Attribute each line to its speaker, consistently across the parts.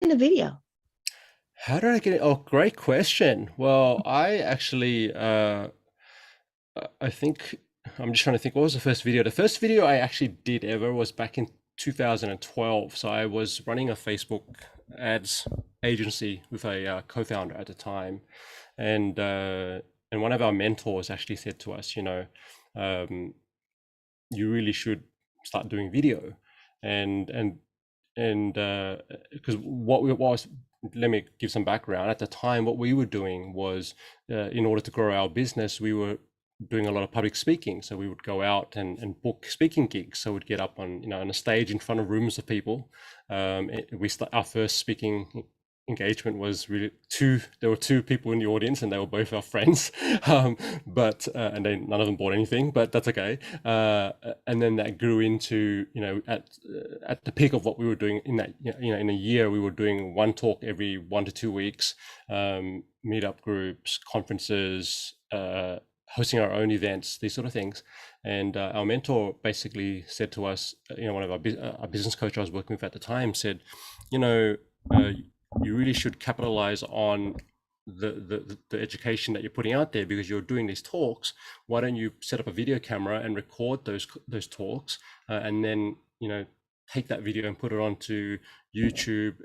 Speaker 1: into video?
Speaker 2: How did I get it? Oh, great question. Well, I think I'm just trying to think. What was the first video? The first video I actually did ever was back in 2012. So I was running a Facebook ads agency with a co-founder at the time, and uh, and one of our mentors actually said to us, um, you really should start doing video, and and and because what was, let me give some background. At the time, what we were doing was, in order to grow our business, we were doing a lot of public speaking. So we would go out and book speaking gigs. So we'd get up on, on a stage in front of rooms of people. Our first speaking engagement was really two. There were two people in the audience, and they were both our friends. But and then none of them bought anything, but that's okay. And then that grew into, at the peak of what we were doing in that, in a year, we were doing one talk every 1 to 2 weeks, meetup groups, conferences, hosting our own events, these sort of things. And our mentor basically said to us, one of our business coach I was working with at the time said, you know, uh, you really should capitalize on the education that you're putting out there, because you're doing these talks. Why don't you set up a video camera and record those talks, and then, take that video and put it onto YouTube,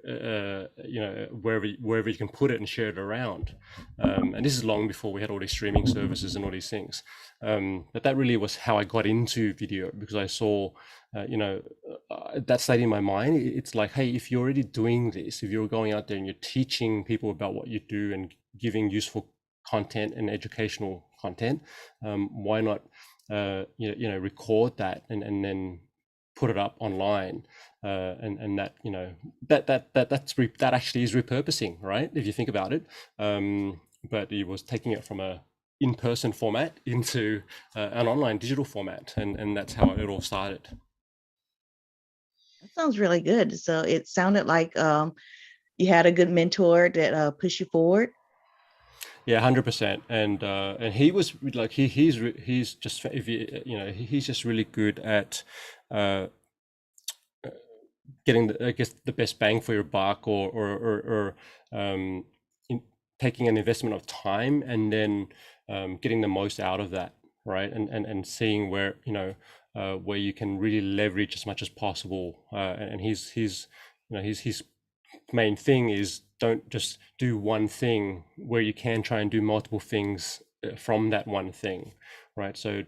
Speaker 2: wherever you can put it and share it around. And this is long before we had all these streaming services and all these things. But that really was how I got into video, because I saw, that stayed in my mind. It's like, hey, if you're already doing this, if you're going out there and you're teaching people about what you do and giving useful content and educational content, why not, record that and then put it up online, and that, that actually is repurposing, right? If you think about it. But it was taking it from a in-person format into an online digital format, and that's how it all started.
Speaker 1: That sounds really good. So it sounded like you had a good mentor that pushed you forward.
Speaker 2: Yeah, 100%. And he was like, he's just, if you you know he's just really good at uh getting I guess the best bang for your buck, or in taking an investment of time, and then getting the most out of that, right? And seeing where, where you can really leverage as much as possible. And his main thing is, don't just do one thing, where you can try and do multiple things from that one thing, right? So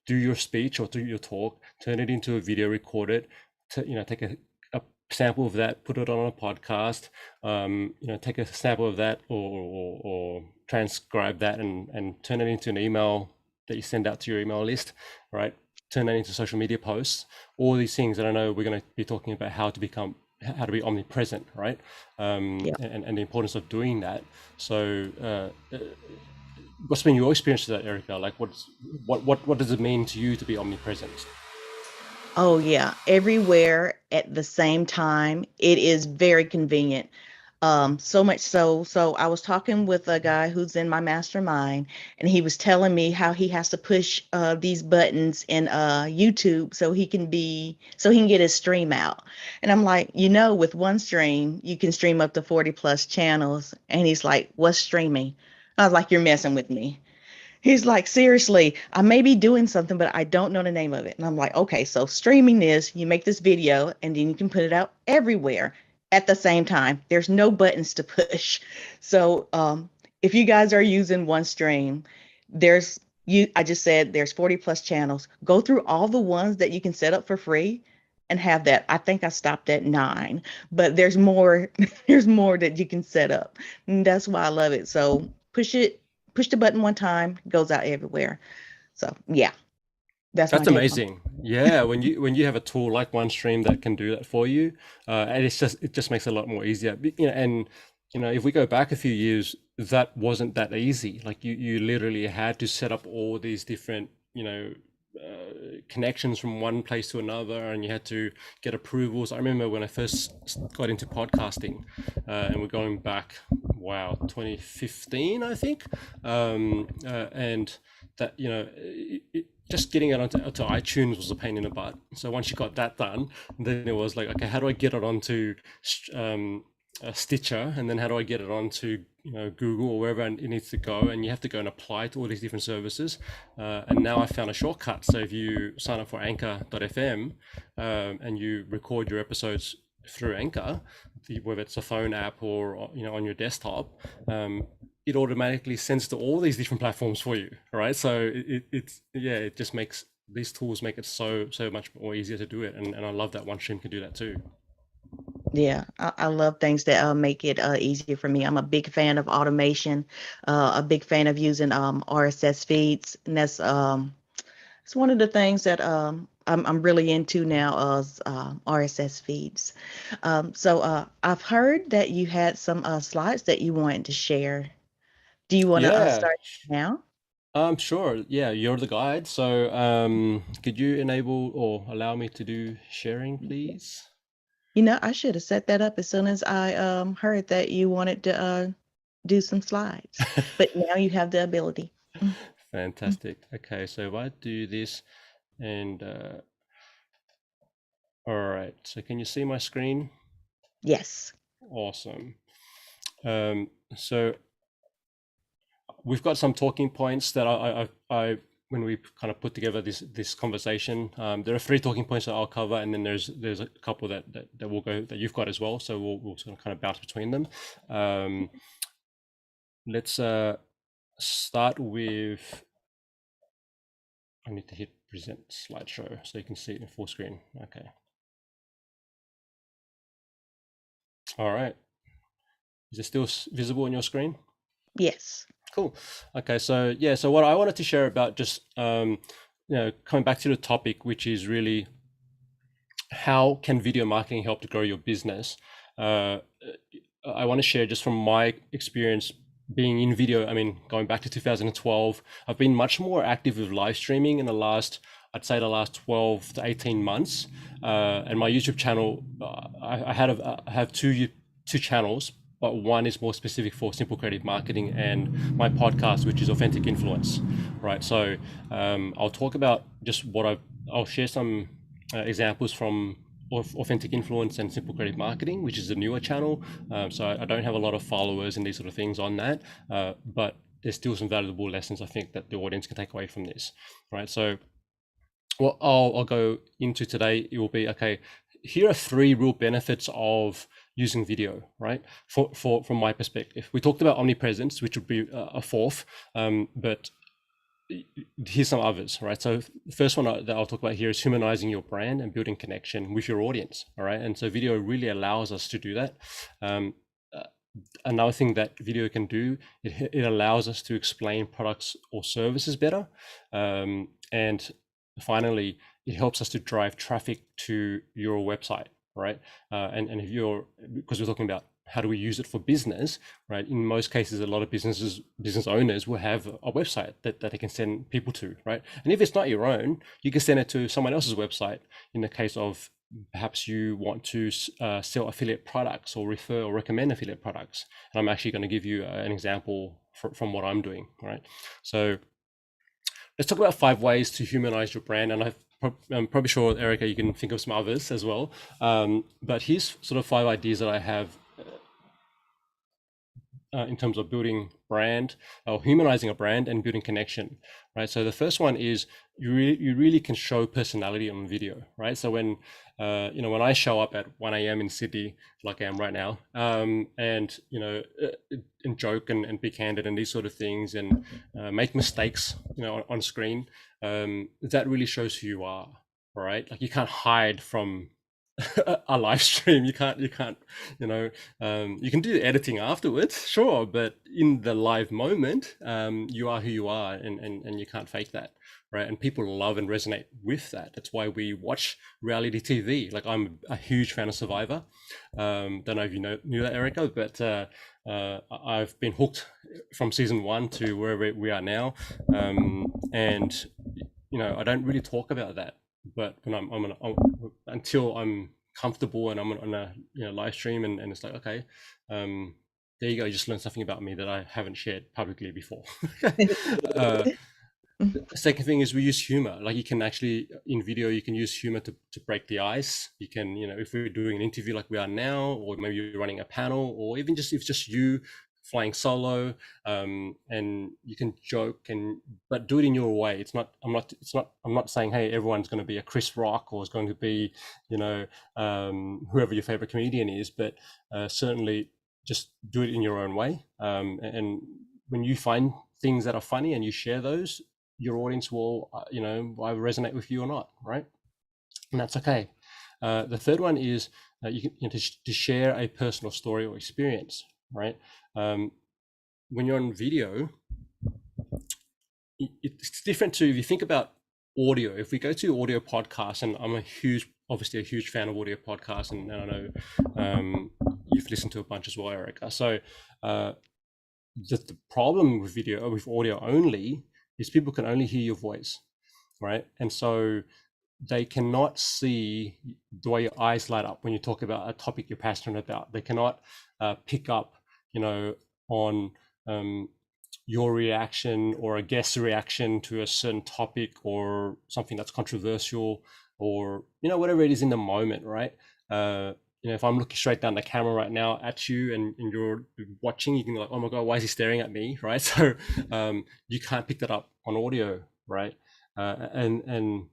Speaker 2: do your speech or do your talk, turn it into a video, record it, take a sample of that, put it on a podcast, take a sample of that, or transcribe that, and turn it into an email that you send out to your email list, right? Turn that into social media posts, all these things that I know we're going to be talking about, how to be omnipresent, right?
Speaker 1: Yeah.
Speaker 2: And the importance of doing that. So, what's been your experience with that, Erica? Like, what does it mean to you to be omnipresent?
Speaker 1: Oh yeah. Everywhere at the same time. It is very convenient. So much so I was talking with a guy who's in my mastermind, and he was telling me how he has to push these buttons in YouTube so he can get his stream out. And I'm like, with OneStream, you can stream up to 40 plus channels. And he's like, what's streaming? I was like, you're messing with me. He's like, seriously, I may be doing something, but I don't know the name of it. And I'm like, okay, so streaming is you make this video and then you can put it out everywhere at the same time. There's no buttons to push. So if you guys are using OneStream, I just said there's 40 plus channels. Go through all the ones that you can set up for free and have that. I think I stopped at 9, but there's more, there's more that you can set up. And that's why I love it. So push the button one time, goes out everywhere. So yeah, that's my
Speaker 2: That's
Speaker 1: take on it.
Speaker 2: amazing. Yeah, when you have a tool like OneStream that can do that for you, and it just makes it a lot more easier. And if we go back a few years, that wasn't that easy. Like, you literally had to set up all these different, connections from one place to another, and you had to get approvals. I remember when I first got into podcasting, and we're going back, wow, 2015, I think, and that, just getting it onto iTunes was a pain in the butt. So once you got that done, then it was like, okay, how do I get it onto Stitcher, and then how do I get it onto Google or wherever it needs to go, and you have to go and apply to all these different services. And now I found a shortcut. So if you sign up for Anchor.fm and you record your episodes through Anchor, whether it's a phone app or on your desktop, it automatically sends to all these different platforms for you, right? So it just makes these tools make it so much more easier to do it, and I love that OneStream can do that too.
Speaker 1: Yeah, I love things that make it easier for me. I'm a big fan of automation, a big fan of using RSS feeds, and that's it's one of the things that I'm really into now is RSS feeds. So I've heard that you had some slides that you wanted to share. Do you want to
Speaker 2: Yeah,
Speaker 1: start now?
Speaker 2: sure. Yeah, you're the guide. So could you enable or allow me to do sharing, please?
Speaker 1: I should have set that up as soon as I heard that you wanted to do some slides, but now you have the ability. Mm, mm.
Speaker 2: Fantastic. Okay, so if I do this and all right, so can you see my screen?
Speaker 1: Yes.
Speaker 2: Awesome. So we've got some talking points that I when we kind of put together this conversation, there are 3 talking points that I'll cover, and then there's a couple that will go that you've got as well. So we'll sort of kind of bounce between them. Let's start with. I need to hit present slideshow so you can see it in full screen. Okay. All right. Is it still visible on your screen?
Speaker 1: Yes.
Speaker 2: Cool. Okay, so yeah, so what I wanted to share about just coming back to the topic, which is really how can video marketing help to grow your business? Uh, I want to share just from my experience being in video. I mean, going back to 2012, I've been much more active with live streaming in I'd say the last 12 to 18 months. And my YouTube channel, I have two channels, but one is more specific for simple creative marketing, and my podcast, which is Authentic Influence, right? So I'll talk about just I'll share some examples from Authentic Influence and Simple Creative Marketing, which is a newer channel. So I don't have a lot of followers and these sort of things on that, but there's still some valuable lessons I think that the audience can take away from this, right? So what I'll go into today, it will be, okay, here are 3 real benefits of using video, right? From my perspective, we talked about omnipresence, which would be a 4th, but here's some others, right? So the first one that I'll talk about here is humanizing your brand and building connection with your audience, all right? And so video really allows us to do that. Another thing that video can do, it allows us to explain products or services better. And finally, it helps us to drive traffic to your website, right? And if because we're talking about how do we use it for business, right? In most cases, a lot of business owners will have a website that they can send people to, right? And if it's not your own, you can send it to someone else's website. In the case of perhaps you want to sell affiliate products or refer or recommend affiliate products. And I'm actually going to give you an example from what I'm doing, right? So let's talk about 5 ways to humanize your brand. And I'm probably sure, Erica, you can think of some others as well. But here's sort of 5 ideas that I have in terms of building brand or humanizing a brand and building connection, right? So the first one is you really can show personality on video, right? So when when I show up at 1 a.m. in Sydney, like I am right now, and and joke and be candid and these sort of things, and make mistakes, on screen, that really shows who you are, right? Like you can't hide from a live stream. You can't you can do the editing afterwards, sure, but in the live moment, you are who you are, and you can't fake that, right? And people love and resonate with that. That's why we watch reality TV. Like I'm a huge fan of Survivor. Don't know if you knew that, Erica, but I've been hooked from season 1 to wherever we are now, and I don't really talk about that, but when until I'm comfortable and I'm on a live stream, and it's like, okay, there you go, you just learned something about me that I haven't shared publicly before. uh, The second thing is we use humor. Like you can actually in video, you can use humor to break the ice. You can, if we're doing an interview like we are now, or maybe you're running a panel, or even just if just you flying solo, and you can joke but do it in your way. I'm not saying, hey, everyone's going to be a Chris Rock or is going to be, whoever your favorite comedian is, but certainly just do it in your own way. And when you find things that are funny and you share those, your audience will, either resonate with you or not, right? And that's okay. The third one is to share a personal story or experience, right? When you're on video, it's different to if you think about audio. If we go to audio podcasts, and I'm obviously a huge fan of audio podcasts, and I know you've listened to a bunch as well, Erica. So the problem with audio only is people can only hear your voice, right? And so they cannot see the way your eyes light up when you talk about a topic you're passionate about. They cannot pick up, on your reaction or a guest's reaction to a certain topic or something that's controversial, or whatever it is in the moment, right? If I'm looking straight down the camera right now at you and you're watching, you can be like, oh my god, why is he staring at me, right? So you can't pick that up on audio, right? And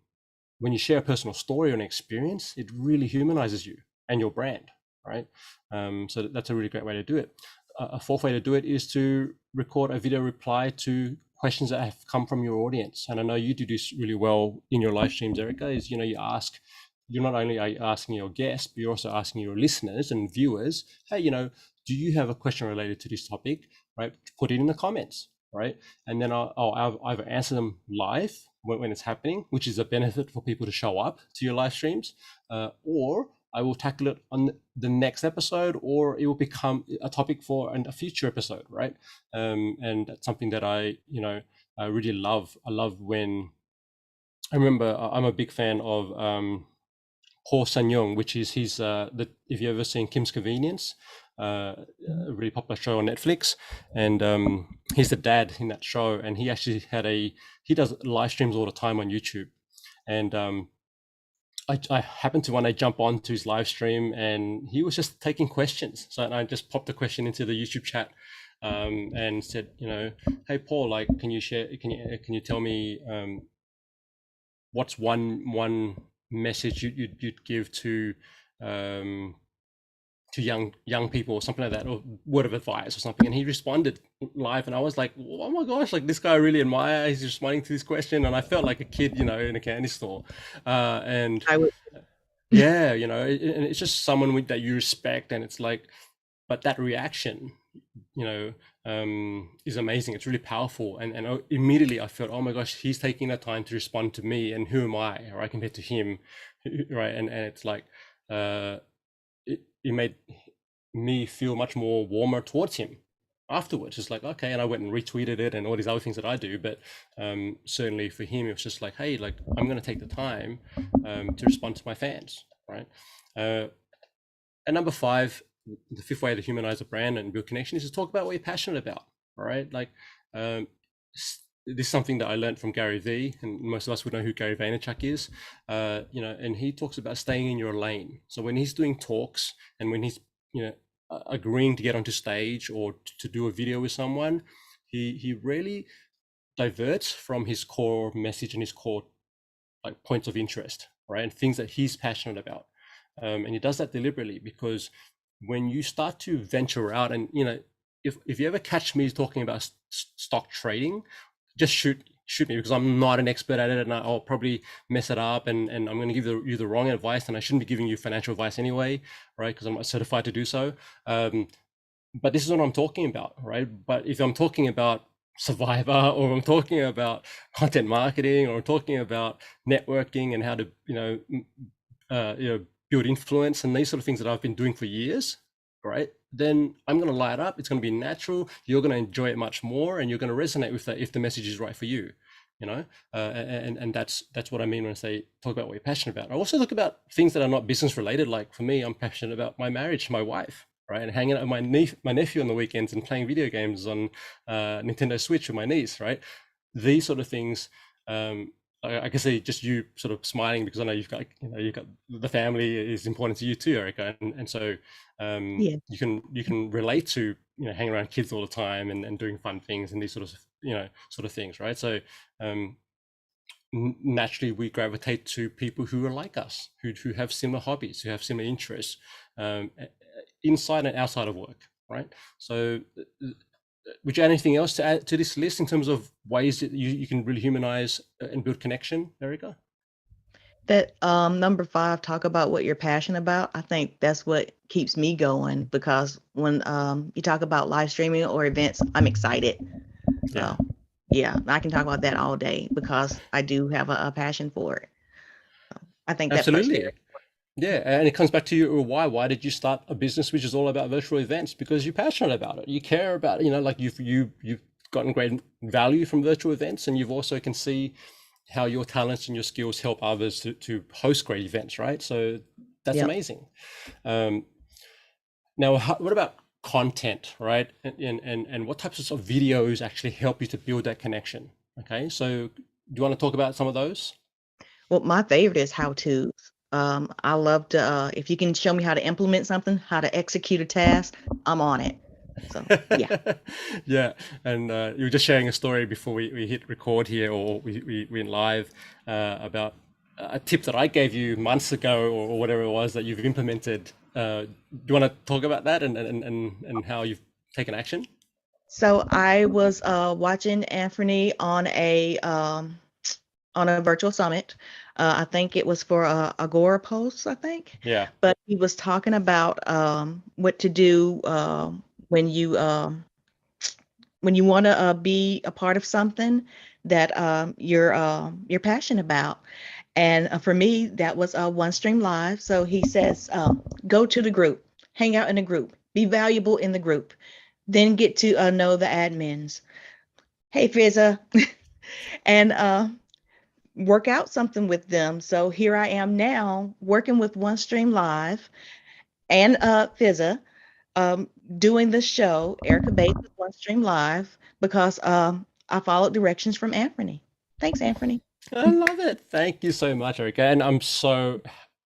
Speaker 2: when you share a personal story or an experience, it really humanizes you and your brand, right? So that's a really great way to do it. A fourth way to do it is to record a video reply to questions that have come from your audience. And I know you do this really well in your live streams, Erica, is, you're not only asking your guests, but you're also asking your listeners and viewers, hey, do you have a question related to this topic, right? Put it in the comments, right? And then I'll either answer them live when it's happening, which is a benefit for people to show up to your live streams, or I will tackle it on the next episode, or it will become a topic for a future episode, right? And that's something that I really love. I love when I remember I'm a big fan of Ho San Young, which is his if you've ever seen Kim's Convenience, a really popular show on Netflix, and he's the dad in that show, and he actually he does live streams all the time on YouTube, and I happened to one day jump on to his live stream, and he was just taking questions. So I just popped a question into the YouTube chat, and said, hey Paul, like, can you tell me what's one message you'd give to young people or something like that, or word of advice or something. And he responded live, and I was like, oh my gosh, like this guy I really admire, he's responding to this question. And I felt like a kid, in a candy store. And
Speaker 1: I would.
Speaker 2: yeah, and it's just someone that you respect, and it's like, but that reaction, is amazing. It's really powerful. And immediately I felt, oh my gosh, he's taking the time to respond to me, and who am I, right, compared to him, right? And it's like, it made me feel much more warmer towards him afterwards. It's like, okay, and I went and retweeted it and all these other things that I do, but certainly for him, it was just like, hey, like, I'm going to take the time to respond to my fans, right? And number 5, the 5th way to humanize a brand and build connection is to talk about what you're passionate about, all right? Like, this is something that I learned from Gary Vee, and most of us would know who Gary Vaynerchuk is, and he talks about staying in your lane. So when he's doing talks and when he's, agreeing to get onto stage or to do a video with someone, he really diverts from his core message and his core points of interest, right? And things that he's passionate about. And he does that deliberately, because when you start to venture out, and, if you ever catch me talking about stock trading, just shoot me, because I'm not an expert at it, and I'll probably mess it up, and I'm going to give you the wrong advice, and I shouldn't be giving you financial advice anyway, right? Because I'm not certified to do so. But this is what I'm talking about, right? But if I'm talking about Survivor, or I'm talking about content marketing, or I'm talking about networking and how to build influence and these sort of things that I've been doing for years, right? Then I'm going to light up. It's going to be natural. You're going to enjoy it much more, and you're going to resonate with that if the message is right for you, and that's what I mean when I say talk about what you're passionate about. I also talk about things that are not business related. Like for me, I'm passionate about my marriage to my wife, right? And hanging out with my nephew on the weekends and playing video games on Nintendo Switch with my niece, right? these sort of things. I can see just you sort of smiling because I know you've got the family is important to you too, Erica, and so
Speaker 1: Yeah.
Speaker 2: you can relate to hanging around kids all the time and doing fun things and these sort of sort of things, right? So um, naturally we gravitate to people who are like us, who have similar hobbies, who have similar interests, inside and outside of work, right? So would you add anything else to add to this list in terms of ways that you can really humanize and build connection, Erica?
Speaker 1: That number 5, talk about what you're passionate about. I think that's what keeps me going, because when you talk about live streaming or events, I'm excited.
Speaker 2: Yeah,
Speaker 1: So yeah, I can talk about that all day because I do have a passion for it. I think that part's
Speaker 2: absolutely.
Speaker 1: very
Speaker 2: Yeah, and it comes back to your why. Why did you start a business which is all about virtual events? Because you're passionate about it. You care about it. Like you've gotten great value from virtual events, and you've also can see how your talents and your skills help others to host great events, right? So that's
Speaker 1: Yep.
Speaker 2: amazing. Um, Now, what about content, right? And what types of videos actually help you to build that connection? Okay, so do you want to talk about some of those?
Speaker 1: Well, my favorite is how to's. I love to, if you can show me how to implement something, how to execute a task, I'm on it. So yeah.
Speaker 2: Yeah, and you were just sharing a story before we hit record here, or we went live about a tip that I gave you months ago, or whatever it was that you've implemented. Do you want to talk about that and how you've taken action?
Speaker 1: So I was watching Anfernee on a virtual summit. I think it was for Agora posts, I think.
Speaker 2: Yeah.
Speaker 1: But he was talking about what to do when you want to be a part of something that you're passionate about. And for me, that was OneStream Live. So he says, go to the group, hang out in the group, be valuable in the group, then get to know the admins. Hey, Fizza, and work out something with them. So here I am now working with OneStream Live and Fizza, um, doing the show, Erica Bates with OneStream Live, because I followed directions from Anthony. Thanks, Anthony.
Speaker 2: I love it. Thank you so much, Erica. And I'm so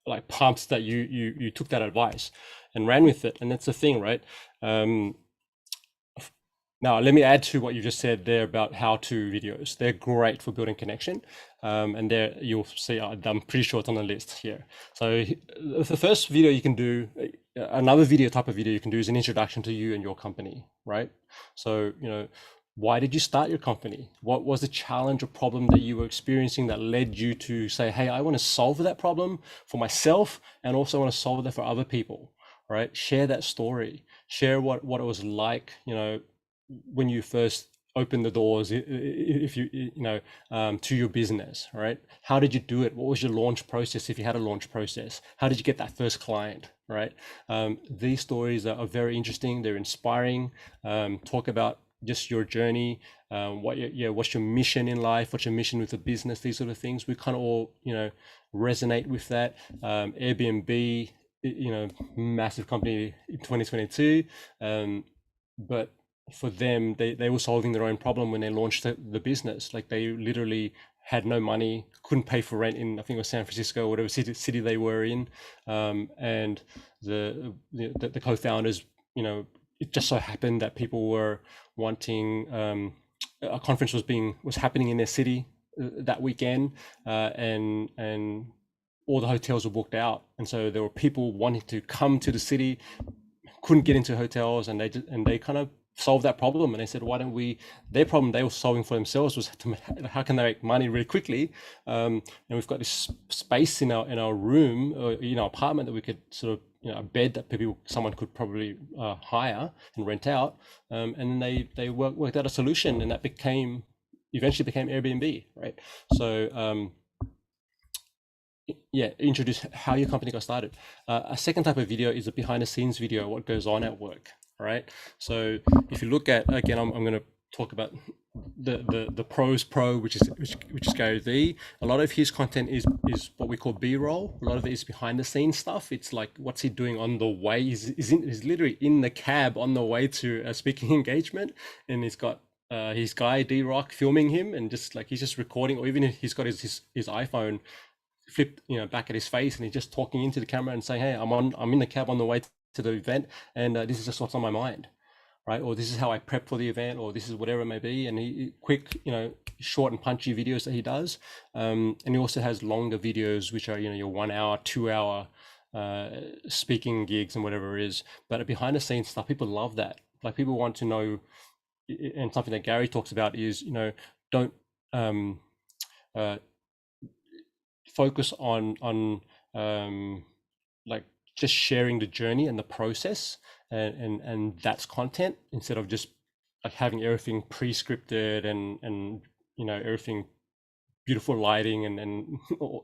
Speaker 2: like pumped that you took that advice and ran with it. And that's the thing, right? Um, Now, let me add to what you just said there about how-to videos. They're great for building connection, and there you'll see. I'm pretty sure it's on the list here. So the first video you can do, another video type of video you can do is an introduction to you and your company, right? So why did you start your company? What was the challenge or problem that you were experiencing that led you to say, hey, I want to solve that problem for myself, and also want to solve that for other people, right? Share that story. Share what it was like, when you first opened the doors, if to your business, right? How did you do it? What was your launch process, if you had a launch process? How did you get that first client, right? These stories are very interesting. They're inspiring. Talk about just your journey, what's your mission in life, what's your mission with the business, these sort of things. We kind of all resonate with that. Airbnb, massive company in 2022, but for them, they were solving their own problem when they launched the business. Like they literally had no money, couldn't pay for rent in, I think it was San Francisco or whatever city they were in, and the co-founders, it just so happened that people were wanting, a conference was happening in their city that weekend, and all the hotels were booked out, and so there were people wanting to come to the city, couldn't get into hotels, and they kind of solved that problem. And they said, why don't we, their problem they were solving for themselves was how can they make money really quickly, and we've got this space in our room, or in our apartment, that we could sort of, a bed that someone could probably hire and rent out, and then they worked out a solution, and that eventually became Airbnb, right? So yeah, introduce how your company got started. A second type of video is a behind the scenes video, what goes on at work, right? So if you look at, again, I'm going to talk about the pros pro, which is Gary Vee. A lot of his content is what we call B-roll. A lot of it is behind the scenes stuff. It's like, what's he doing on the way? He's literally in the cab on the way to a speaking engagement, and he's got his guy D-Rock filming him, and just like he's just recording, or even if he's got his iPhone flipped, back at his face, and he's just talking into the camera and saying, "Hey, I'm in the cab on the way to the event, and this is just what's on my mind." Right, or this is how I prep for the event, or this is whatever it may be, and he quick, short and punchy videos that he does, and he also has longer videos, which are your 1 hour, 2 hour speaking gigs and whatever it is. But behind the scenes stuff, people love that. Like people want to know, and something that Gary talks about is, don't um, uh, focus on like just sharing the journey and the process, and that's content, instead of just like having everything pre-scripted and everything beautiful lighting and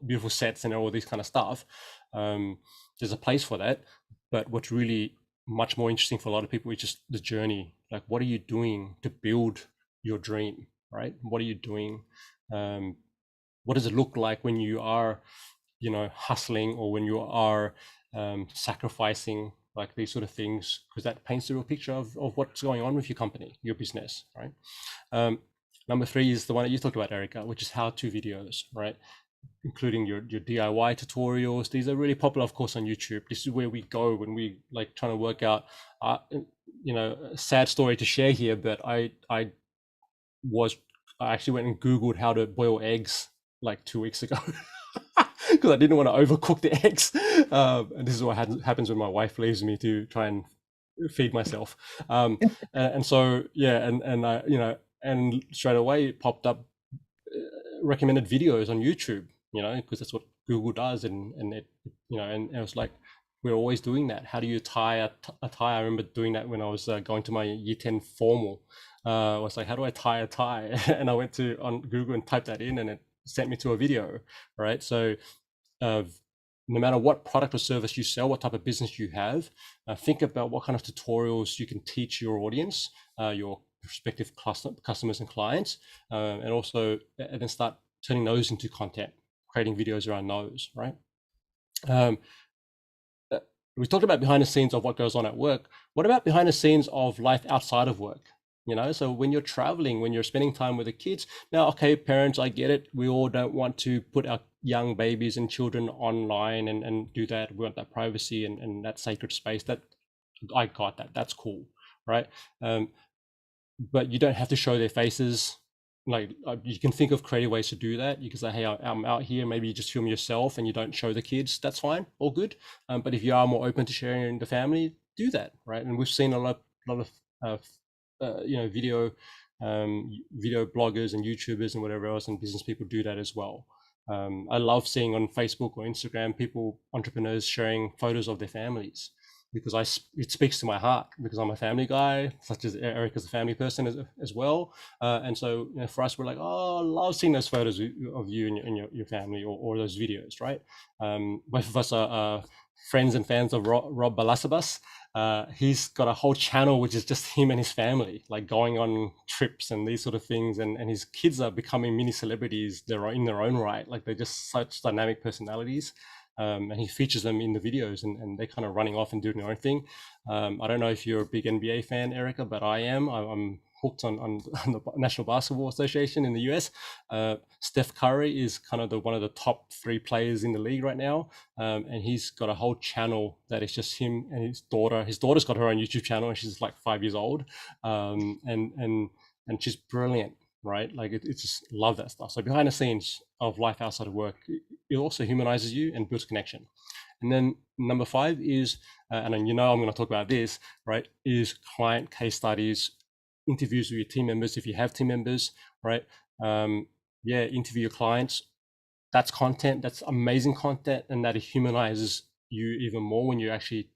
Speaker 2: beautiful sets and all this kind of stuff. There's a place for that, but what's really much more interesting for a lot of people is just the journey. Like, what are you doing to build your dream, right? What are you doing? What does it look like when you are hustling, or when you are sacrificing, like these sort of things, because that paints a real picture of what's going on with your company, your business, right? Number 3 is the one that you talked about, Erica, which is how-to videos, right? Including your DIY tutorials. These are really popular, of course, on YouTube. This is where we go when we like trying to work out, a sad story to share here, but I actually went and Googled how to boil eggs like 2 weeks ago. Because I didn't want to overcook the eggs. And this is what happens when my wife leaves me to try and feed myself. And so, yeah, and I, and straight away it popped up recommended videos on YouTube, because that's what Google does. And it, and it was like, we're always doing that. How do you tie a tie? I remember doing that when I was going to my year 10 formal. I was like, how do I tie a tie? And I went on Google and typed that in, and it sent me to a video, right? So no matter what product or service you sell, what type of business you have, think about what kind of tutorials you can teach your audience, your prospective customers and clients, and also and then start turning those into content, creating videos around those, right? We talked about behind the scenes of what goes on at work. What about behind the scenes of life outside of work? So when you're traveling, when you're spending time with the kids, now, okay, parents, I get it. We all don't want to put our young babies and children online and do that. We want that privacy and that sacred space. That I got that. That's cool, right? But you don't have to show their faces. Like you can think of creative ways to do that. You can say, hey, I'm out here. Maybe you just film yourself and you don't show the kids. That's fine, all good. But if you are more open to sharing the family, do that, right? And we've seen a lot of video bloggers and YouTubers and whatever else, and business people do that as well. I love seeing on Facebook or Instagram entrepreneurs sharing photos of their families, because it speaks to my heart, because I'm a family guy, such as Eric is a family person as well. And so for us, we're like, oh, I love seeing those photos of you and your family, or those videos, right? Both of us are friends and fans of Rob Balasabas. He's got a whole channel which is just him and his family, like going on trips and these sort of things, and his kids are becoming mini celebrities in their own right. Like they're just such dynamic personalities. And he features them in the videos, and they're kind of running off and doing their own thing. I don't know if you're a big NBA fan, Erica, but I am. I'm hooked on the National Basketball Association in the US. Steph Curry is kind of one of the top 3 players in the league right now, and he's got a whole channel that is just him and his daughter. His daughter's got her own YouTube channel, and she's like 5 years old, and she's brilliant. Right, like it's just love that stuff. So behind the scenes of life outside of work, it also humanizes you and builds connection. And then number 5 is, and I'm going to talk about this, right, is client case studies, interviews with your team members if you have team members, right? Interview your clients. That's content. That's amazing content, and that humanizes you even more when you actually,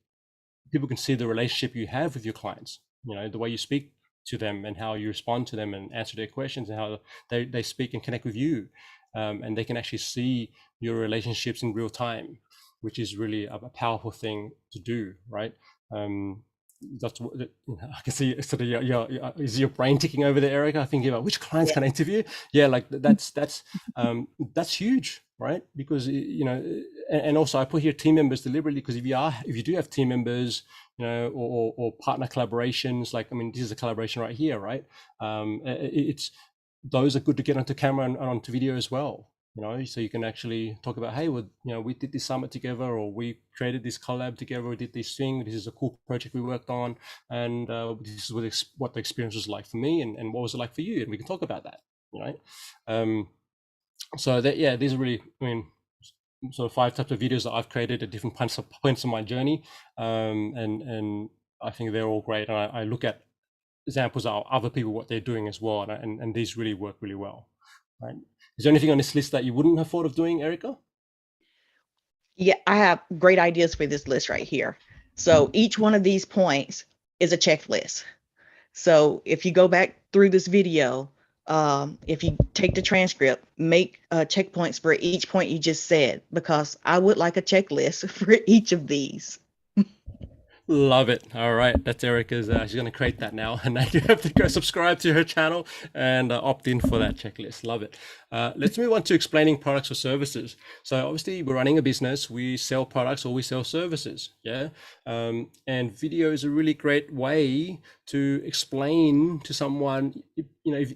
Speaker 2: people can see the relationship you have with your clients. The way you speak to them and how you respond to them and answer their questions, and how they speak and connect with you, and they can actually see your relationships in real time, which is really a powerful thing to do, right? That's what I can see. Sort of, is your brain ticking over there, Erica? Thinking about which clients can I interview? Yeah, like that's huge, right? Because and also I put here team members deliberately because if you do have team members, or partner collaborations, like, I mean, this is a collaboration right here, right? It's those are good to get onto camera and onto video as well. So you can actually talk about, hey, we did this summit together, or we created this collab together, we did this thing. This is a cool project we worked on, and this is what the experience was like for me, and what was it like for you, and we can talk about that, right? So that, yeah, these are really, I mean, sort of 5 types of videos that I've created at different points of my journey, and I think they're all great. And I look at examples of other people, what they're doing as well, and these really work really well, right? Is there anything on this list that you wouldn't have thought of doing, Erica?
Speaker 1: Yeah, I have great ideas for this list right here. So each one of these points is a checklist. So if you go back through this video, if you take the transcript, make checkpoints for each point you just said, because I would like a checklist for each of these.
Speaker 2: Love it. All right, that's Erica's. She's going to create that now, and now you have to go subscribe to her channel and opt in for that checklist. Love it. Let's move on to explaining products or services. So obviously, we're running a business. We sell products or we sell services. Yeah, and video is a really great way to explain to someone.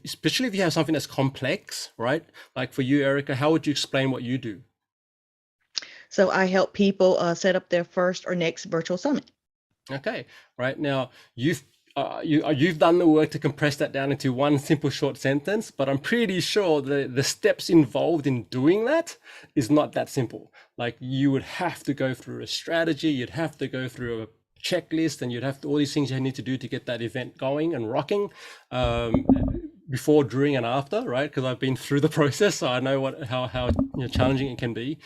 Speaker 2: Especially if you have something that's complex, right? Like for you, Erica, how would you explain what you do?
Speaker 1: So I help people set up their first or next virtual summit.
Speaker 2: Okay, right now you've done the work to compress that down into one simple short sentence, but I'm pretty sure the steps involved in doing that is not that simple. Like, you would have to go through a strategy, you'd have to go through a checklist, and you'd have to all these things you need to do to get that event going and rocking, before, during, and after, right? Because I've been through the process, so I know how challenging it can be.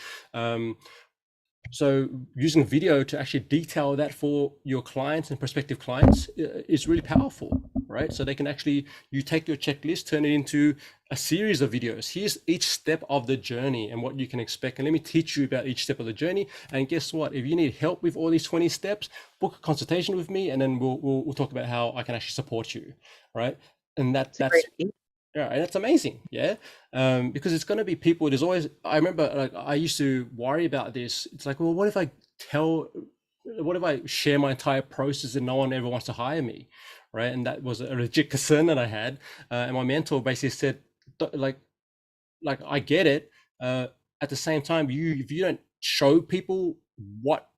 Speaker 2: So using video to actually detail that for your clients and prospective clients is really powerful, right? So they can actually, you take your checklist, turn it into a series of videos. Here's each step of the journey and what you can expect. And let me teach you about each step of the journey. And guess what? If you need help with all these 20 steps, book a consultation with me, and then we'll talk about how I can actually support you, right? And that's yeah, and that's amazing. Yeah. Because it's going to be people. There's always, I remember, like, I used to worry about this. It's like, well, what if I share my entire process and no one ever wants to hire me? Right. And that was a legit concern that I had. And my mentor basically said, like, I get it. At the same time, if you don't show people what,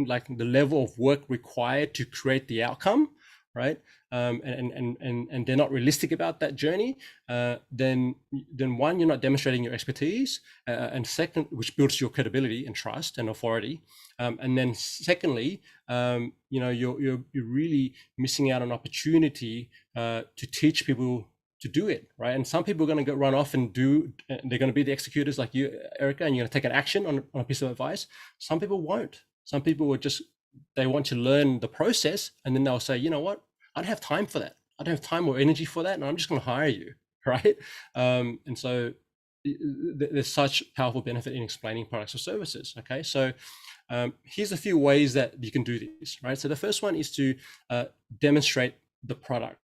Speaker 2: like, the level of work required to create the outcome, right? And they're not realistic about that journey, then one, you're not demonstrating your expertise, and second, which builds your credibility and trust and authority, and then secondly, you're really missing out on opportunity to teach people to do it, right? And some people are going to run off and they're going to be the executors like you, Erica, and you're going to take an action on a piece of advice. Some people won't. Some people will just, they want to learn the process, and then they'll say, you know what, I don't have time for that. I don't have time or energy for that, and I'm just going to hire you, right? And so there's such powerful benefit in explaining products or services. Okay, so here's a few ways that you can do this, right? So the first one is to demonstrate the product,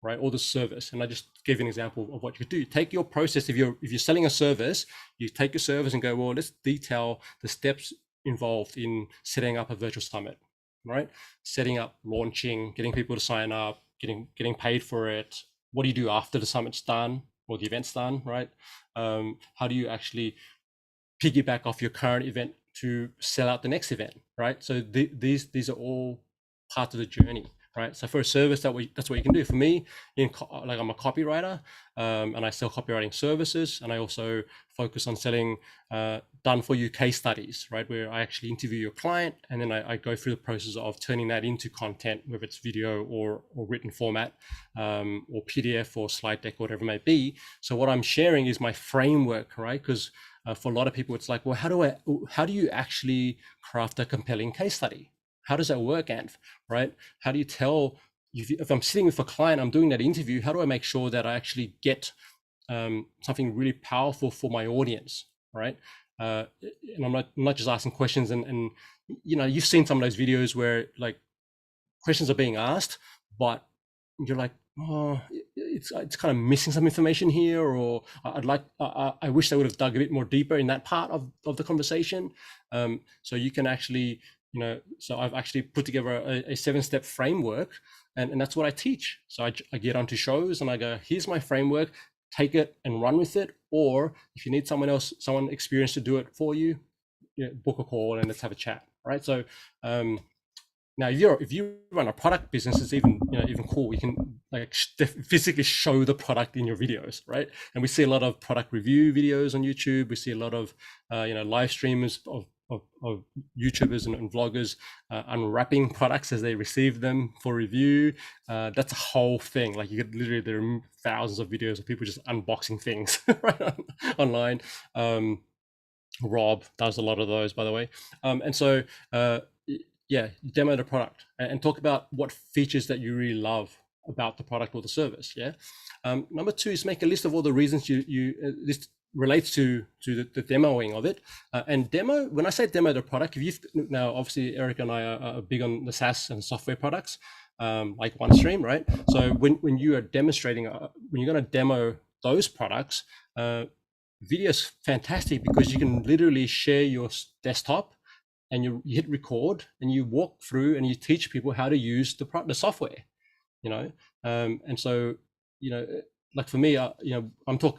Speaker 2: right, or the service. And I just gave you an example of what you could do. Take your process. If you're selling a service, you take your service and go, well, let's detail the steps involved in setting up a virtual summit, right? Setting up, launching, getting people to sign up, getting paid for it. What do you do after the summit's done or the event's done, right? How do you actually piggyback off your current event to sell out the next event, right? So these are all part of the journey, right? So for a service, that's what you can do. For me, like, I'm a copywriter, and I sell copywriting services, and I also focus on selling done for you case studies, right? Where I actually interview your client, and then I go through the process of turning that into content, whether it's video or written format, or PDF or slide deck, or whatever it may be. So what I'm sharing is my framework, right? Because for a lot of people, it's like, well, how do you actually craft a compelling case study? How does that work, Anf? Right? How do you tell, if I'm sitting with a client, I'm doing that interview, how do I make sure that I actually get something really powerful for my audience, right? And I'm not just asking questions, and you've seen some of those videos where, like, questions are being asked, but you're like, oh, it's kind of missing some information here, or I wish they would have dug a bit more deeper in that part of the conversation. So you can actually, so I've actually put together a 7-step framework, and that's what I teach. So I get onto shows and I go, here's my framework, take it and run with it. Or if you need someone experienced to do it for you, book a call and let's have a chat, right? So now, if you run a product business, it's even cool. We can like physically show the product in your videos, right? And we see a lot of product review videos on YouTube. We see a lot of live streamers of YouTubers and vloggers unwrapping products as they receive them for review. That's a whole thing. Like you get literally, there are thousands of videos of people just unboxing things right online. Rob does a lot of those, by the way. And so demo the product and talk about what features that you really love about the product or the service. Number 2 is make a list of all the reasons this relates to the demoing of it. And when I say demo the product, now obviously Eric and I are big on the SaaS and software products, like OneStream, right? So when you are demonstrating, when you're going to demo those products, video is fantastic because you can literally share your desktop and you hit record and you walk through and you teach people how to use the software, and so, like for me, I'm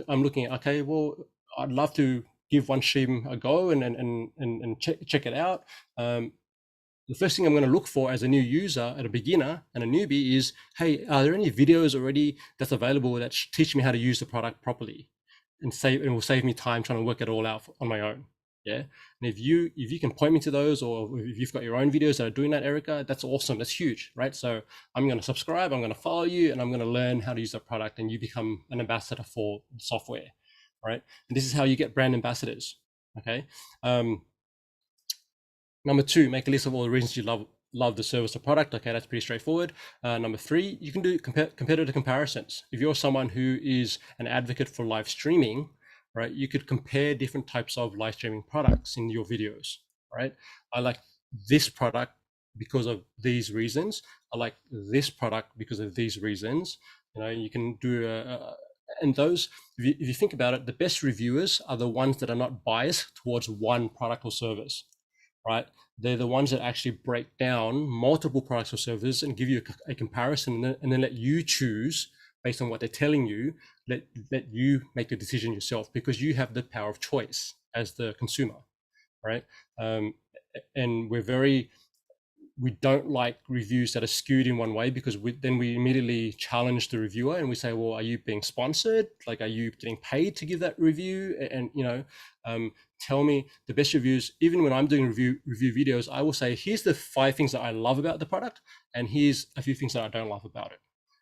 Speaker 2: looking at, okay, well, I'd love to give OneStream a go and check it out. The first thing I'm going to look for as a new user, at a beginner and a newbie, is, hey, are there any videos already that's available that teach me how to use the product properly, and will save me time trying to work it all out on my own. And if you can point me to those, or if you've got your own videos that are doing that, Erica, that's awesome. That's huge, right? So I'm going to subscribe, I'm going to follow you, and I'm going to learn how to use the product, and you become an ambassador for software, right? And this is how you get brand ambassadors. Okay. Number 2, make a list of all the reasons you love the service or product. Okay, that's pretty straightforward. Number 3, you can do competitor comparisons. If you're someone who is an advocate for live streaming, right, you could compare different types of live streaming products in your videos, right? I like this product because of these reasons. I like this product because of these reasons. You can do and those, if you think about it, the best reviewers are the ones that are not biased towards one product or service, right? They're the ones that actually break down multiple products or services and give you a comparison, and then let you choose based on what they're telling you. Let you make the decision yourself, because you have the power of choice as the consumer, right? And we don't like reviews that are skewed in one way, because then we immediately challenge the reviewer and we say, well, are you being sponsored? Like, are you getting paid to give that review? And tell me the best reviews. Even when I'm doing review videos, I will say, here's the 5 things that I love about the product, and here's a few things that I don't love about it.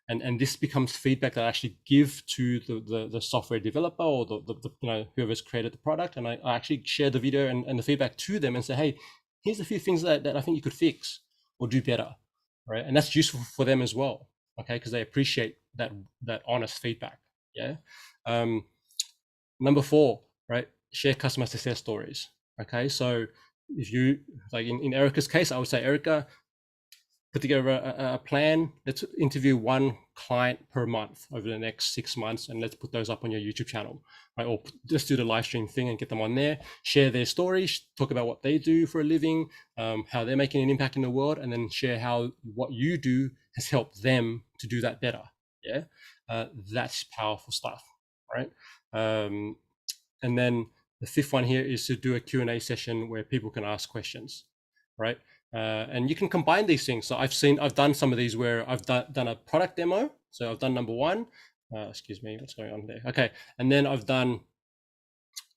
Speaker 2: And this becomes feedback that I actually give to the software developer, or the whoever's created the product, and I actually share the video and the feedback to them and say, hey, here's a few things that I think you could fix or do better, right? And that's useful for them as well, okay? Because they appreciate that honest feedback. Number 4, right? Share customer success stories. Okay, so if you, like in Erica's case, I would say, Erica, put together a plan. Let's interview 1 client per month over the next 6 months, and let's put those up on your YouTube channel, right? Or just do the live stream thing and get them on there, share their stories, talk about what they do for a living, how they're making an impact in the world, and then share how what you do has helped them to do that better. That's powerful stuff, right? And then the 5th one here is to do a Q&A session where people can ask questions, right? And you can combine these things. So I've done some of these where I've done a product demo. So I've done number 1. Excuse me, what's going on there? Okay, and then I've done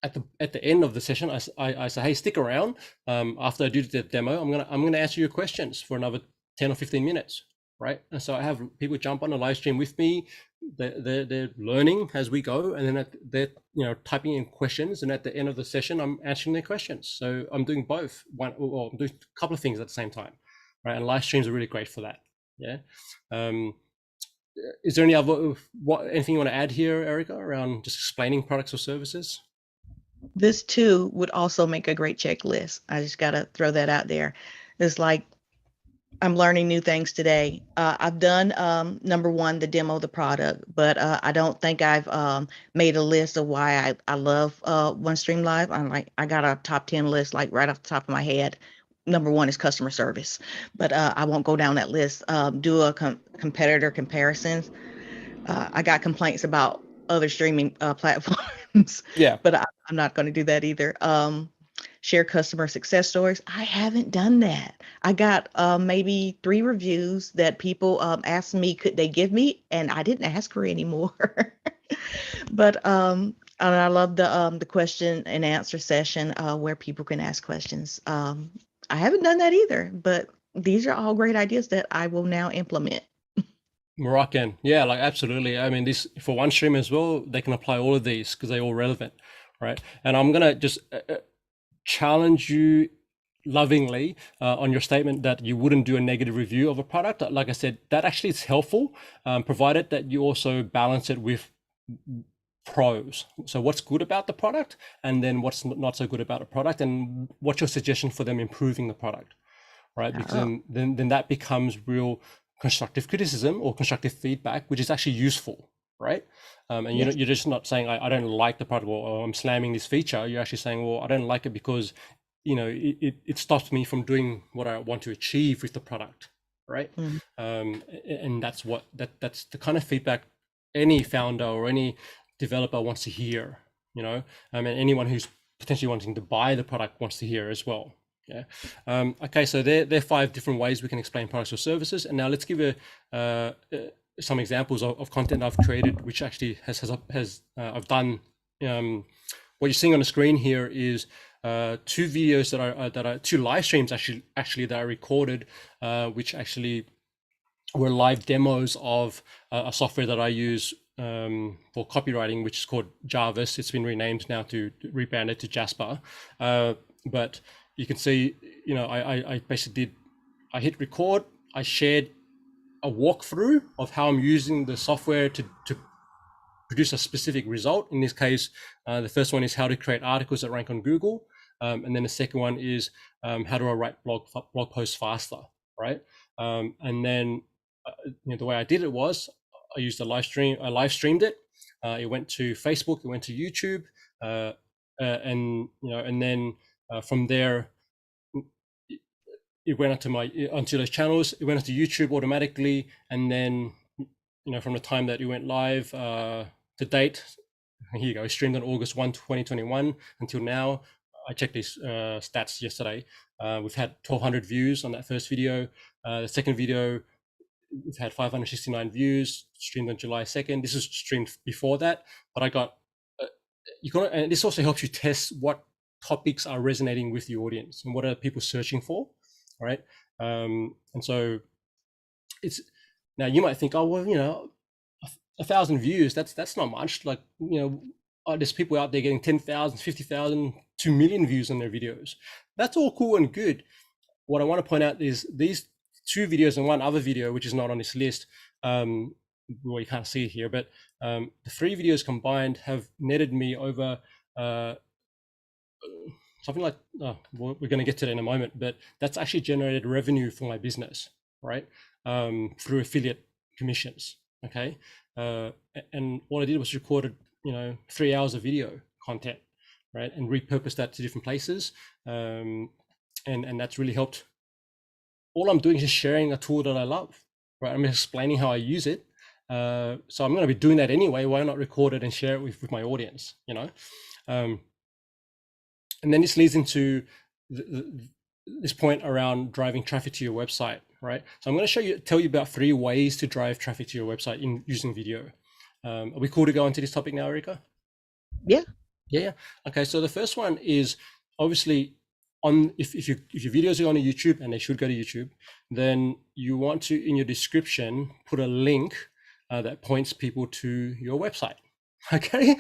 Speaker 2: at the end of the session, I say, hey, stick around. After I do the demo, I'm gonna answer your questions for another 10 or 15 minutes, right? And so I have people jump on a live stream with me. They're learning as we go, and then they're typing in questions, and at the end of the session, I'm answering their questions. So I'm doing both. I'm doing a couple of things at the same time, right? And live streams are really great for that. Is there anything you want to add here, Erica, around just explaining products or services?
Speaker 1: This too would also make a great checklist. I just got to throw that out there. It's like I'm learning new things today. I've done number one, the demo of the product, but I don't think I've made a list of why I love OneStream Live. I got a top 10 list like right off the top of my head. Number one is customer service, but I won't go down that list. Do a competitor comparisons. I got complaints about other streaming platforms,
Speaker 2: Yeah.
Speaker 1: but I'm not going to do that either. Share customer success stories. I haven't done that. I got maybe 3 reviews that people asked me, could they give me? And I didn't ask for any more. But and I love the question and answer session where people can ask questions. I haven't done that either, but these are all great ideas that I will now implement.
Speaker 2: Moroccan. Yeah, like absolutely. I mean, this for OneStream as well, they can apply all of these because they're all relevant, right? And I'm gonna just challenge you lovingly on your statement that you wouldn't do a negative review of a product. Like I said, that actually is helpful, provided that you also balance it with pros. So what's good about the product, and then what's not so good about the product, and what's your suggestion for them improving the product, right? Because
Speaker 1: Oh,
Speaker 2: then that becomes real constructive criticism or constructive feedback, which is actually useful, right? And
Speaker 1: yes.
Speaker 2: you're just not saying I don't like the product or I'm slamming this feature. You're actually saying, well, I don't like it because it stops me from doing what I want to achieve with the product, right?
Speaker 1: Mm.
Speaker 2: And that's the kind of feedback any founder or any developer wants to hear. And anyone who's potentially wanting to buy the product wants to hear as well. Yeah. Okay. So there are 5 different ways we can explain products or services. And now let's give some examples of content I've created, which actually has I've done. What you're seeing on the screen here is 2 videos that are 2 live streams actually that I recorded, which actually were live demos of a software that I use for copywriting, which is called Jarvis. It's been renamed now to rebranded to Jasper. But you can see, I basically I hit record. I shared a walkthrough of how I'm using the software to produce a specific result. In this case, the first one is how to create articles that rank on Google. And then the second one is how do I write blog posts faster, right? And then the way I did it was I used a live stream. I live streamed it. It went to Facebook. It went to YouTube, and then from there it went onto those channels. It went onto YouTube automatically, and then from the time that it went live to date, here you go, streamed on August 1, 2021 until now. I checked these stats yesterday. We've had 1,200 views on that first video. The second video, we've had 569 views, streamed on July 2nd. This is streamed before that, but I got, and this also helps you test what topics are resonating with the audience and what are people searching for, right? And so it's, now you might think, oh, well, 1,000 views, that's not much. Like, there's people out there getting 10,000, 50,000, 2 million views on their videos. That's all cool and good. What I want to point out is these 2 videos and one other video, which is not on this list, well, you can't see it here, but the 3 videos combined have netted me over something like, we're going to get to that in a moment, but that's actually generated revenue for my business, right? Through affiliate commissions. Okay. And what I did was recorded, 3 hours of video content, right? And repurposed that to different places. And that's really helped. All I'm doing is just sharing a tool that I love, right? I'm explaining how I use it. So I'm going to be doing that anyway. Why not record it and share it with my audience, and then this leads into this point around driving traffic to your website, right? So I'm going to tell you about 3 ways to drive traffic to your website using video. Are we cool to go into this topic now, Erika?
Speaker 1: Yeah.
Speaker 2: Yeah. Okay. So the first one is obviously if your videos are on YouTube, and they should go to YouTube, then you want to, in your description, put a link that points people to your website. Okay.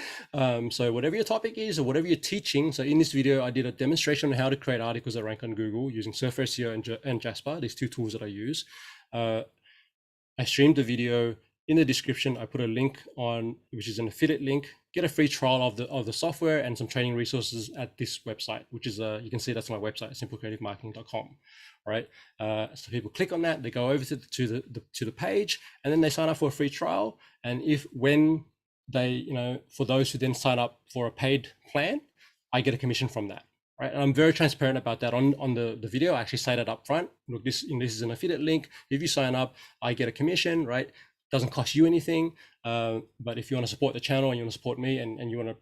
Speaker 2: So whatever your topic is or whatever you're teaching. So in this video, I did a demonstration on how to create articles that rank on Google using Surfer SEO and Jasper, these 2 tools that I use. I streamed the video in the description, I put a link on, which is an affiliate link. Get a free trial of the software and some training resources at this website, which is you can see that's my website, simplecreativemarketing.com. Right. So people click on that, they go over to the page, and then they sign up for a free trial. And when they, for those who then sign up for a paid plan, I get a commission from that. Right. And I'm very transparent about that on the video. I actually say that up front. Look, this is an affiliate link. If you sign up, I get a commission, right? Doesn't cost you anything. But if you want to support the channel and you want to support me and you want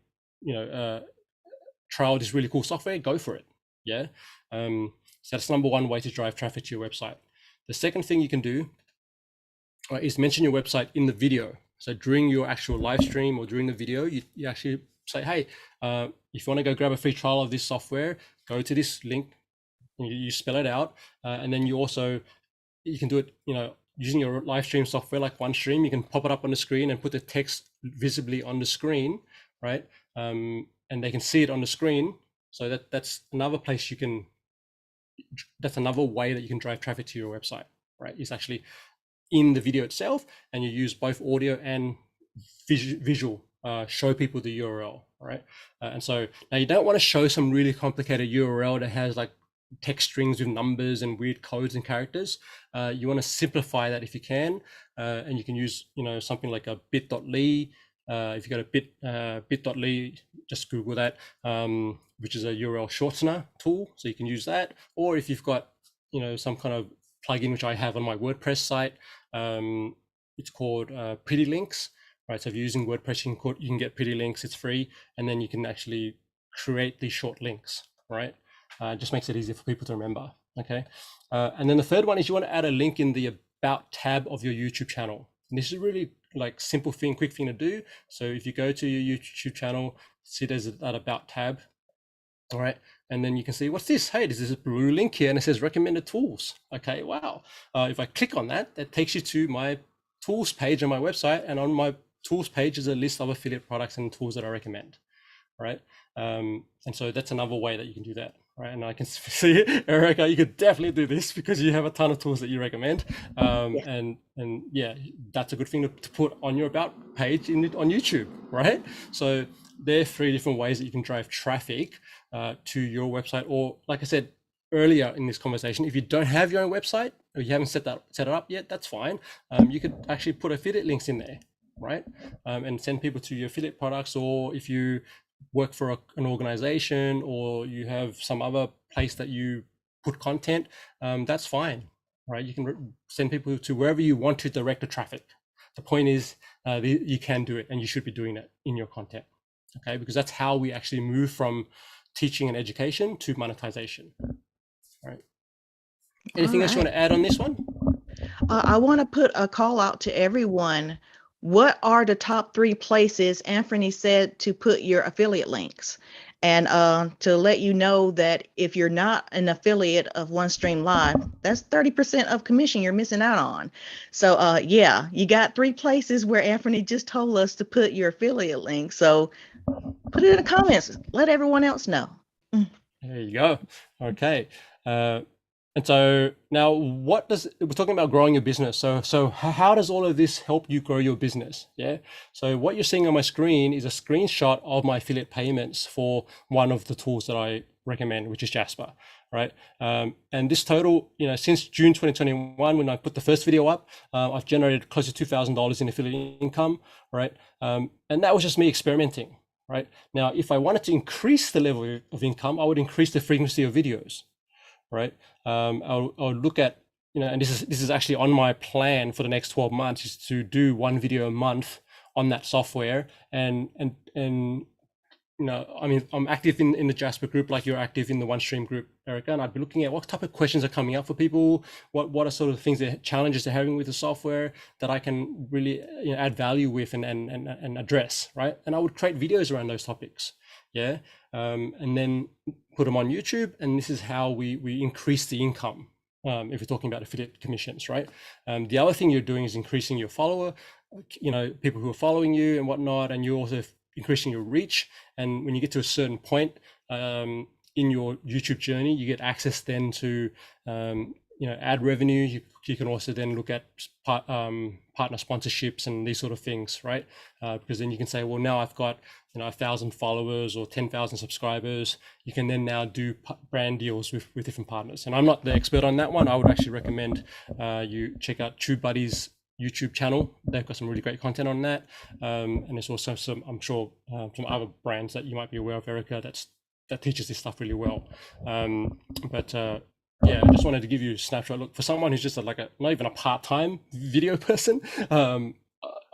Speaker 2: to, trial this really cool software, go for it. Yeah. So that's number one way to drive traffic to your website. The second thing you can do is mention your website in the video. So during your actual live stream or during the video, you actually say, hey, if you want to go grab a free trial of this software, go to this link, and you spell it out. And then you can do it, using your live stream software like OneStream. You can pop it up on the screen and put the text visibly on the screen, right? And they can see it on the screen. So that's another place that's another way that you can drive traffic to your website, right? It's actually in the video itself, and you use both audio and visual, show people the URL, right? And so now you don't want to show some really complicated URL that has like text strings with numbers and weird codes and characters. You want to simplify that if you can, and you can use something like a bit.ly. If you go to bit.ly, just Google that, which is a URL shortener tool, so you can use that. Or if you've got some kind of plugin, which I have on my WordPress site, it's called Pretty Links, right? So if you're using WordPress, you can get Pretty Links. It's free, and then you can actually create these short links, right? It just makes it easier for people to remember. Okay, and then the third one is you want to add a link in the About tab of your YouTube channel. And this is really like simple thing, quick thing to do. So if you go to your YouTube channel, see there's that About tab, all right, and then you can see, what's this? Hey, there's this blue link here, and it says recommended tools. Okay, wow. If I click on that, that takes you to my tools page on my website, and on my tools page is a list of affiliate products and tools that I recommend, right? And so that's another way that you can do that, right? And I can see, Erica, you could definitely do this because you have a ton of tools that you recommend. And yeah, that's a good thing to put on your About page on YouTube, right? So there are 3 different ways that you can drive traffic to your website. Or like I said earlier in this conversation, if you don't have your own website or you haven't set it up yet, that's fine. You could actually put affiliate links in there, right? And send people to your affiliate products. Or if you work for an organization or you have some other place that you put content, that's fine, right? You can send people to wherever you want to direct the traffic. The point is you can do it, and you should be doing it in your content, okay? Because that's how we actually move from teaching and education to monetization. All right. Anything else you want to add on this one?
Speaker 1: I want to put a call out to everyone. What are the top 3 places Anfernee said to put your affiliate links? And to let you know that if you're not an affiliate of OneStream Live, that's 30% of commission you're missing out on. So yeah, you got 3 places where Anfernee just told us to put your affiliate link. So put it in the comments. Let everyone else know.
Speaker 2: There you go. Okay. And so now we're talking about growing your business. So how does all of this help you grow your business? Yeah. So what you're seeing on my screen is a screenshot of my affiliate payments for one of the tools that I recommend, which is Jasper, right? And this total, since June 2021, when I put the first video up, I've generated close to $2,000 in affiliate income, right? And that was just me experimenting, right? Now, if I wanted to increase the level of income, I would increase the frequency of videos, right? I'll look at, and this is actually on my plan for the next 12 months, is to do 1 video a month on that software. And I mean, I'm active in the Jasper group, like you're active in the OneStream group, Erica, and I'd be looking at what type of questions are coming up for people, what are sort of things, challenges they're having with the software that I can really add value with and address, right? And I would create videos around those topics, yeah, and then put them on YouTube, and this is how we increase the income. If we're talking about affiliate commissions, right? The other thing you're doing is increasing your follower, people who are following you and whatnot, and you're also increasing your reach. And when you get to a certain point in your YouTube journey, you get access then to ad revenue. You can also then look at partner sponsorships and these sort of things, right? Because then you can say, well, now I've got 1,000 followers or 10,000 subscribers. You can then now do brand deals with different partners. And I'm not the expert on that one. I would actually recommend you check out TubeBuddy's YouTube channel. They've got some really great content on that. And there's also some, I'm sure, some other brands that you might be aware of, Erica, that teaches this stuff really well. Yeah, I just wanted to give you a snapshot. Look, for someone who's just not even a part-time video person, I'm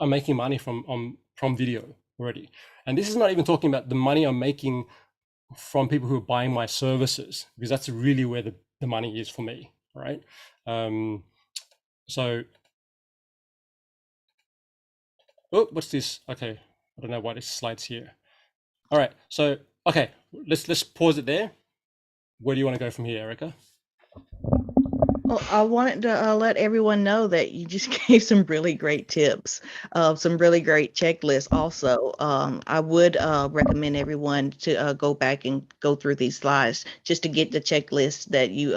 Speaker 2: making money from video already. And this is not even talking about the money I'm making from people who are buying my services, because that's really where the money is for me, right? So, oh, what's this? Okay, I don't know why this slide's here. All right, so okay, let's pause it there. Where do you want to go from here, Erica?
Speaker 1: Well, I wanted to let everyone know that you just gave some really great tips, some really great checklists. Also, I would recommend everyone to go back and go through these slides just to get the checklist that you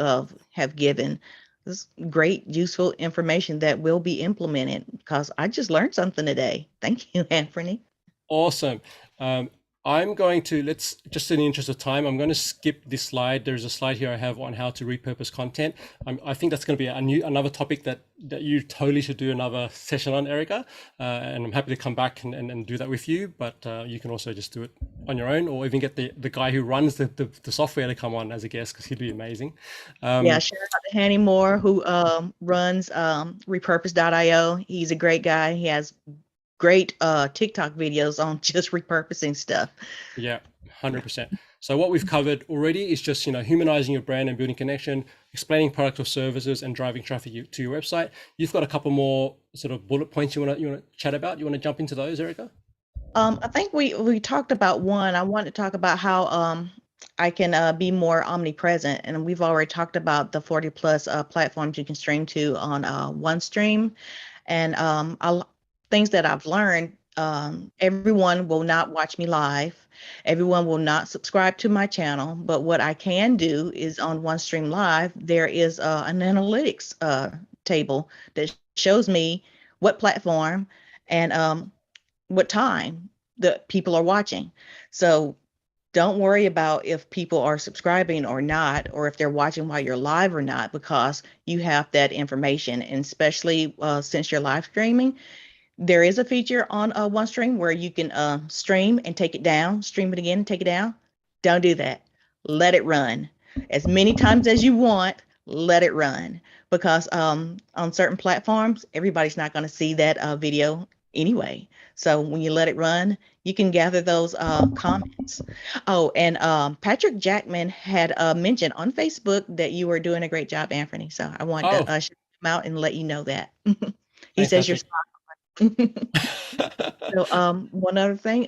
Speaker 1: have given. This great, useful information that will be implemented, because I just learned something today. Thank you, Anfernee.
Speaker 2: Awesome. I'm going to, just in the interest of time, I'm going to skip this slide. There's a slide here I have on how to repurpose content. I think that's going to be another topic that you totally should do another session on, Erica. And I'm happy to come back and do that with you. But you can also just do it on your own, or even get the guy who runs the software to come on as a guest, because he'd be amazing.
Speaker 1: Yeah, shout out to Hanny Moore, who runs Repurpose.io. He's a great guy. He has great TikTok videos on just repurposing stuff.
Speaker 2: Yeah, 100%. So what we've covered already is just, humanizing your brand and building connection, explaining product or services, and driving traffic to your website. You've got a couple more sort of bullet points you want to chat about. You want to jump into those, Erica?
Speaker 1: I think we talked about one. I want to talk about how I can be more omnipresent, and we've already talked about the 40 plus platforms you can stream to on OneStream, and things that I've learned. Everyone will not watch me live. Everyone will not subscribe to my channel. But what I can do is on OneStream Live, there is an analytics table that shows me what platform and what time the people are watching. So don't worry about if people are subscribing or not, or if they're watching while you're live or not, because you have that information. And especially since you're live streaming, there is a feature on OneStream where you can stream and take it down, stream it again, take it down. Don't do that. Let it run as many times as you want. Let it run, because on certain platforms, everybody's not going to see that video anyway. So when you let it run, you can gather those comments. Oh, and Patrick Jackman had mentioned on Facebook that you were doing a great job, Anfernee. So I wanted to shout him out and let you know that. He
Speaker 2: Thanks,
Speaker 1: says you're
Speaker 2: Patrick.
Speaker 1: So one other thing,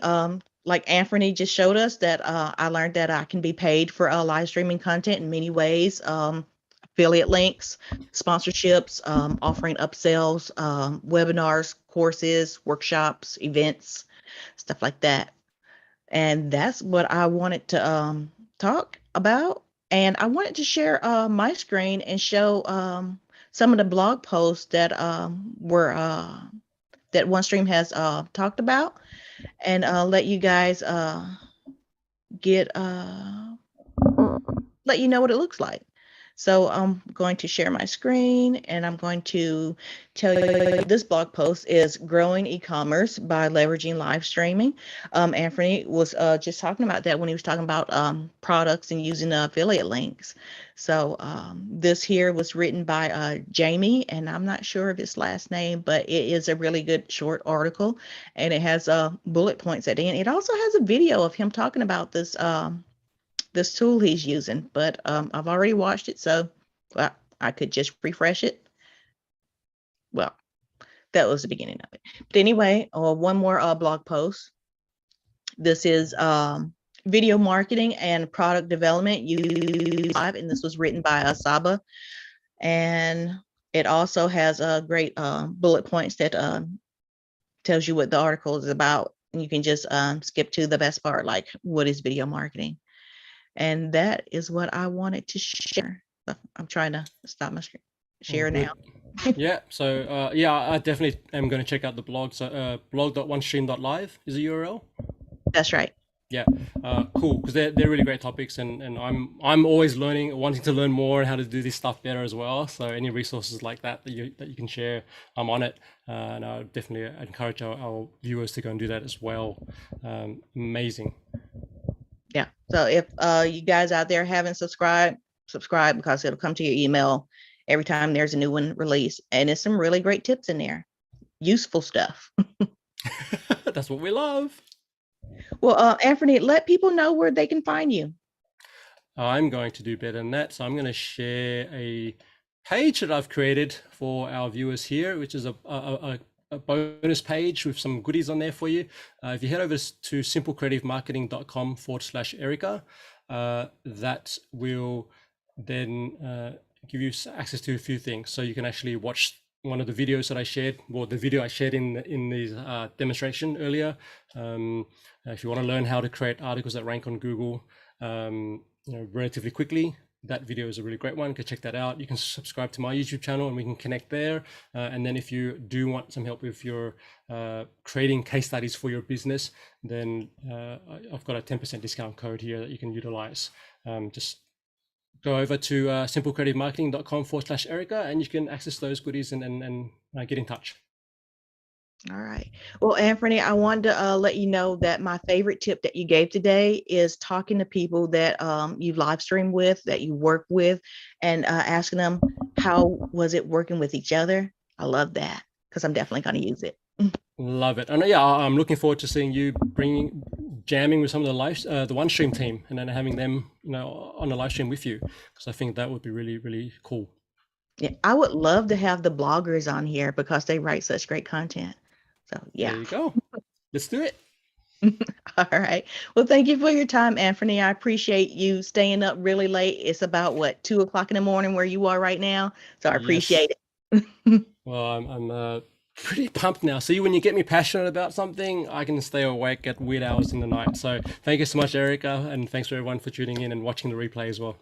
Speaker 1: like Anfernee just showed us that I learned that I can be paid for live streaming content in many ways. Affiliate links, sponsorships, offering upsells, webinars, courses, workshops, events, stuff like that. And that's what I wanted to talk about. And I wanted to share my screen and show some of the blog posts that were that OneStream has talked about, and let you guys get let you know what it looks like. So I'm going to share my screen, and I'm going to tell you this blog post is Growing E-commerce by Leveraging Live Streaming. Anthony was just talking about that when he was talking about products and using affiliate links. So this here was written by Jamie, and I'm not sure of his last name, but it is a really good short article, and it has bullet points at the end. It also has a video of him talking about this tool he's using, but I've already watched it, so well, I could just refresh it. Well, that was the beginning of it. But anyway, one more blog post. This is video marketing and product development live, and this was written by Saba, and it also has great bullet points that tells you what the article is about, and you can just skip to the best part, like what is video marketing. And that is what I wanted to share. I'm trying to stop my screen.
Speaker 2: All
Speaker 1: Share now.
Speaker 2: good. Yeah. So yeah, I definitely am going to check out the blog. So blog.onestream.live is the URL.
Speaker 1: That's right.
Speaker 2: Yeah, cool. Because they're really great topics, and I'm always learning, wanting to learn more and how to do this stuff better as well. So any resources like that you can share, I'm on it, and I definitely encourage our viewers to go and do that as well. Amazing.
Speaker 1: Yeah. So if you guys out there haven't subscribed, subscribe because it'll come to your email every time there's a new one released. And it's some really great tips in there. Useful stuff.
Speaker 2: That's what we love.
Speaker 1: Well, Anthony, let people know where they can find you.
Speaker 2: I'm going to do better than that. So I'm going to share a page that I've created for our viewers here, which is a bonus page with some goodies on there for you. If you head over to simplecreativemarketing.com/Erica, that will then give you access to a few things. So you can actually watch one of the videos that I shared, or the video I shared in the demonstration earlier. If you want to learn how to create articles that rank on Google, relatively quickly, that video is a really great one. Go check that out. You can subscribe to my YouTube channel and we can connect there. And then if you do want some help with your creating case studies for your business, then I've got a 10% discount code here that you can utilize. Just go over to simplecreativemarketing.com/Erica and you can access those goodies and get in touch.
Speaker 1: All right. Well, Anthony, I wanted to let you know that my favorite tip that you gave today is talking to people that you live stream with, that you work with, and asking them how was it working with each other. I love that because I'm definitely going to use it.
Speaker 2: Love it. And yeah, I'm looking forward to seeing you jamming with some of the OneStream team, and then having them, on a live stream with you, because I think that would be really, really cool.
Speaker 1: Yeah, I would love to have the bloggers on here because they write such great content. So
Speaker 2: There
Speaker 1: yeah.
Speaker 2: you go. Let's do it.
Speaker 1: All right. Well, thank you for your time, Anthony. I appreciate you staying up really late. It's about what, 2 o'clock in the morning where you are right now. So I
Speaker 2: Yes.
Speaker 1: appreciate it.
Speaker 2: Well, I'm pretty pumped now. See, when you get me passionate about something, I can stay awake at weird hours in the night. So thank you so much, Erica, and thanks for everyone for tuning in and watching the replay as well.